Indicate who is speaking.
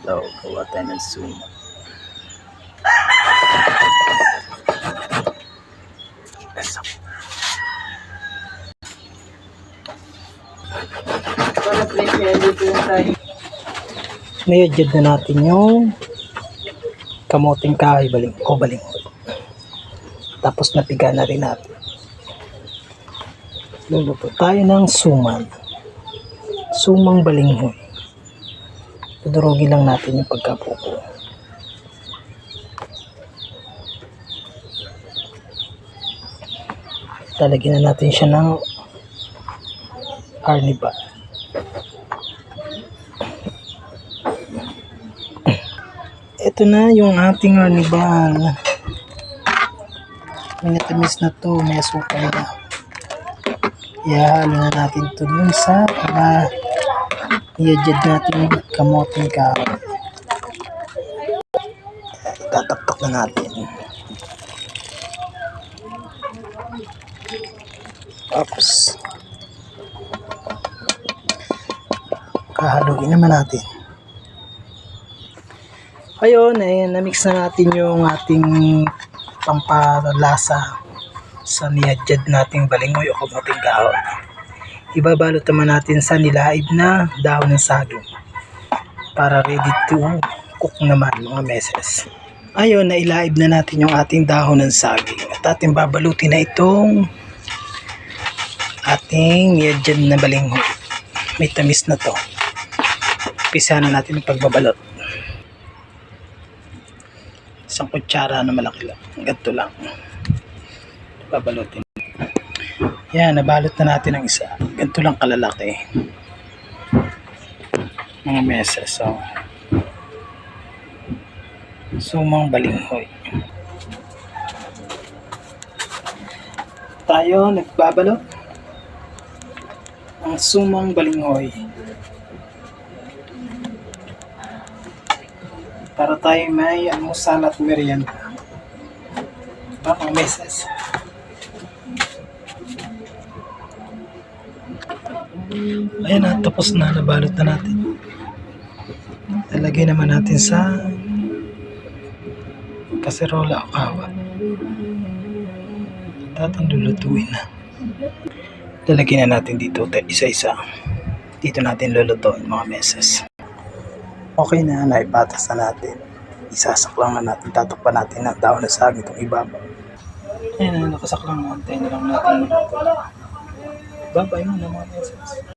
Speaker 1: So, gawa tayo ng sumo.
Speaker 2: Niyadjad na natin yung kamuting kahoy baling. Tapos napiga na rin natin. Luluto tayo ng sumang balinghoy. Tudurugin lang natin yung pagkapupo. Talagyan na natin siya ng arniba. Ito na yung ating arnibal. Minatamis na to, may asukal na. Ihalo na natin ito dun sa i-adjust natin yung kamoting kahoy. Tataptak na natin. Tapos kahaluin naman natin. Ayun, na-mix na natin yung ating pampalasa sa niyadjad nating balinghoy o kamuting kahoy. Ibabalot naman natin sa nilaib na dahon ng saging para ready to cook naman mga meses. Ayun, nailaib na natin yung ating dahon ng saging at ating babalutin na itong ating niyadjad na balinghoy. May tamis na to. Umpisa na natin yung pagbabalot. Isang kutsara na malaki lang. Ganito lang. Babalutin. Yan, nabalot na natin ang isa. Ganito lang kalalaki. Mga meses. So, sumang balinghoy. Tayo nagbabalot ang sumang balinghoy. Para tayo may almusal at merienda. Mga meses. Ayan na, tapos na, nabalot na natin. Lalagay naman natin sa kaserola o kawa. At ating lulutuin na. Lalagay na natin dito isa-isa. Dito natin lulutuin mga meses. Okay na, naipatas na natin. Isasaklang na natin, tatakpan natin ng dahon ng saging itong ibabaw. Ayan na, nakasaklang natin. Tayo na lang natin. Babay mo na mga meses.